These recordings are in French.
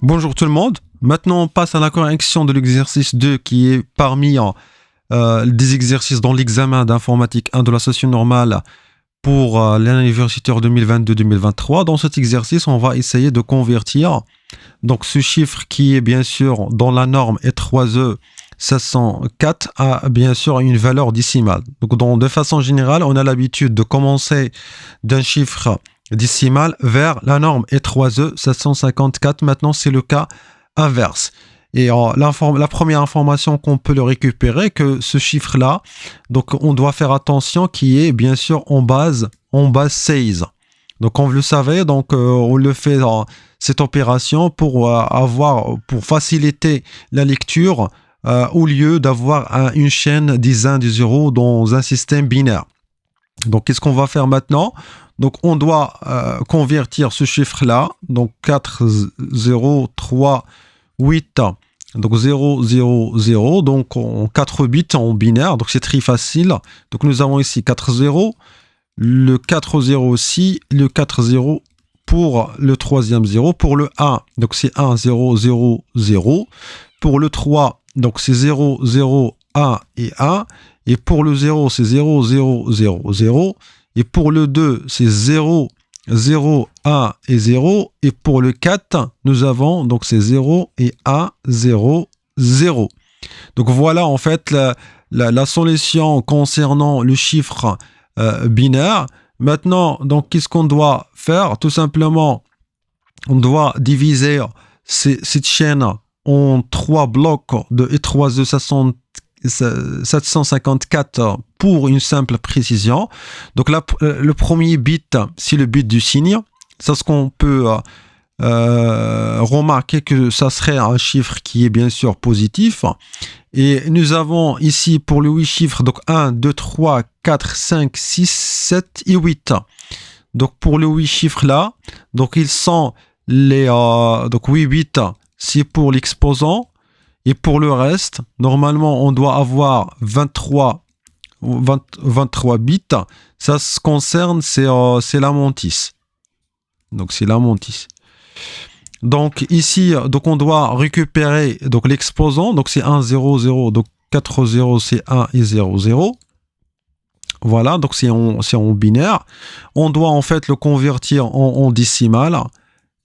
Bonjour tout le monde. Maintenant, on passe à la correction de l'exercice 2 qui est parmi des exercices dans l'examen d'informatique 1 de la session normale pour l'année universitaire 2022-2023. Dans cet exercice, on va essayer de convertir donc ce chiffre qui est bien sûr dans la norme E3E 704 à bien sûr une valeur décimale. Donc de façon générale, on a l'habitude de commencer d'un chiffre décimal vers la norme E3E 754. Maintenant, c'est le cas inverse. Et la première information qu'on peut le récupérer, que ce chiffre-là, donc on doit faire attention qui est bien sûr en base 16. Donc comme vous le savez, donc on le fait dans cette opération pour faciliter la lecture au lieu d'avoir une chaîne des 1 des 0 dans un système binaire. Donc qu'est-ce qu'on va faire maintenant? Donc on doit convertir ce chiffre-là, donc 4, 0, 3, 8, donc 0, 0, 0, donc en 4 bits en binaire, donc c'est très facile. Donc nous avons ici 4 0, le 4 0 aussi, le 4 0 pour le troisième 0, pour le 1, donc c'est 1, 0, 0, 0, pour le 3, donc c'est 0, 0, 1 et 1, et pour le 0, c'est 0, 0, 0, 0, et pour le 2, c'est 0, 0, 1 et 0. Et pour le 4, nous avons, donc c'est 0 et 1, 0, 0. Donc voilà en fait la solution concernant le chiffre binaire. Maintenant, donc qu'est-ce qu'on doit faire? Tout simplement, on doit diviser cette chaîne en 3 blocs de E3E 754 pour une simple précision. Donc là, le premier bit, c'est le bit du signe. C'est ce qu'on peut remarquer que ça serait un chiffre qui est bien sûr positif. Et nous avons ici pour le 8 chiffres, donc 1, 2, 3, 4, 5, 6, 7 et 8. Donc pour le 8 chiffres là, donc ils sont les donc 8 bits, c'est pour l'exposant. Et pour le reste, normalement, on doit avoir 23 bits. Ça se concerne, c'est la mantis. Donc, c'est la mantis. Donc, ici, donc on doit récupérer donc l'exposant. Donc, c'est 1, 0, 0. Donc, 4, 0, c'est 1 et 0, 0. Voilà, donc c'est en binaire. On doit en fait le convertir en décimal.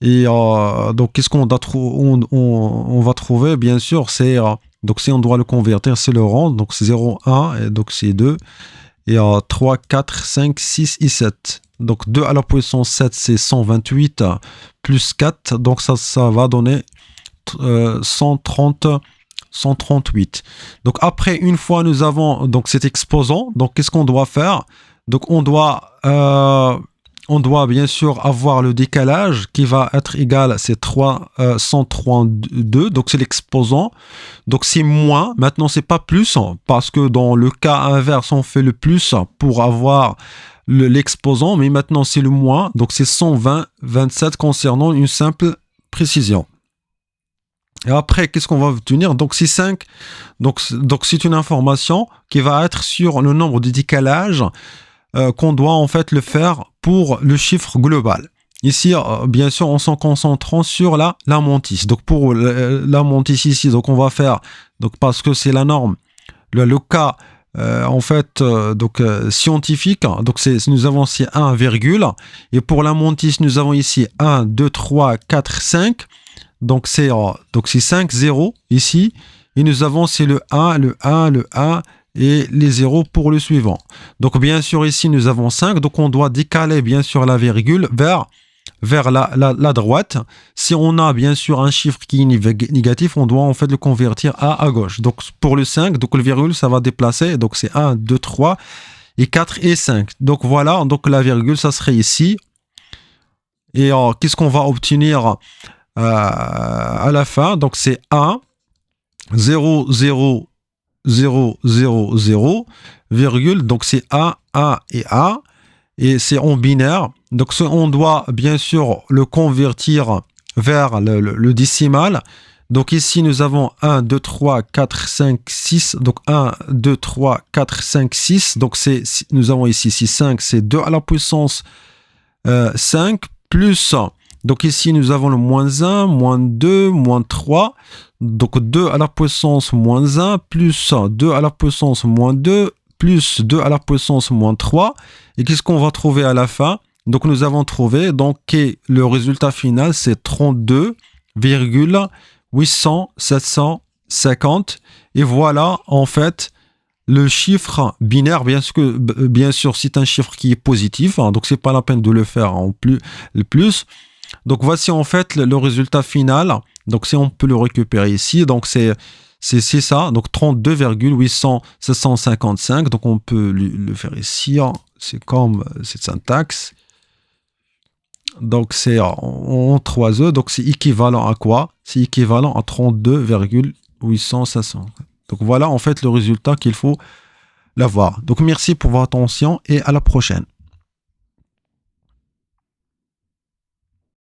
Et donc, qu'est-ce qu'on on va trouver? Bien sûr, c'est donc si on doit le convertir, c'est le rang. Donc, c'est 0, 1, et donc c'est 2. Et 3, 4, 5, 6 et 7. Donc, 2 à la puissance 7, c'est 128 plus 4. Donc, ça va donner 138. Donc, après, une fois nous avons donc cet exposant, donc qu'est-ce qu'on doit faire? Donc, on doit bien sûr avoir le décalage qui va être égal à ces 132, donc c'est l'exposant. Donc c'est moins, maintenant c'est pas plus, parce que dans le cas inverse, on fait le plus pour avoir l'exposant, mais maintenant c'est le moins, donc c'est 127 concernant une simple précision. Et après, qu'est-ce qu'on va obtenir? Donc c'est 5, donc c'est une information qui va être sur le nombre de décalages qu'on doit en fait le faire pour le chiffre global. Ici, bien sûr, en s'en concentrant sur la mantis. Donc pour la mantis ici, donc on va faire, donc parce que c'est la norme, le cas en fait scientifique. Donc nous avons ici 1, et pour la mantis, nous avons ici 1, 2, 3, 4, 5. Donc c'est 5 0 ici, et nous avons c'est le 1, le 1, le 1. Et les 0 pour le suivant. Donc bien sûr ici nous avons 5, donc on doit décaler bien sûr la virgule vers la droite. Si on a bien sûr un chiffre qui est négatif, on doit en fait le convertir à gauche. Donc pour le 5, donc le virgule ça va déplacer, donc c'est 1, 2, 3 et 4 et 5. Donc voilà, donc la virgule ça serait ici. Et qu'est-ce qu'on va obtenir à la fin? Donc c'est 1, 0, 0, 0, 0, 0, virgule, donc c'est 1, 1 et 1, et c'est en binaire. Donc on doit bien sûr le convertir vers le décimal. Donc ici nous avons 1, 2, 3, 4, 5, 6, donc 1, 2, 3, 4, 5, 6, donc nous avons ici 5, c'est 2 à la puissance 5, plus Donc ici, nous avons le moins 1, moins 2, moins 3. Donc 2 à la puissance moins 1, plus 2 à la puissance moins 2, plus 2 à la puissance moins 3. Et qu'est-ce qu'on va trouver à la fin? Donc nous avons trouvé, donc le résultat final, c'est 32,800,750. Et voilà, en fait, le chiffre binaire, bien sûr, c'est un chiffre qui est positif, hein, donc c'est pas la peine de le faire en plus, le plus. Donc voici en fait le résultat final. Donc si on peut le récupérer ici, donc c'est ça, donc 32,800,755. Donc on peut le faire ici, hein. C'est comme cette syntaxe. Donc c'est en 3E, donc c'est équivalent à quoi? C'est équivalent à 32,800,700. Donc voilà en fait le résultat qu'il faut l'avoir. Donc merci pour votre attention et à la prochaine.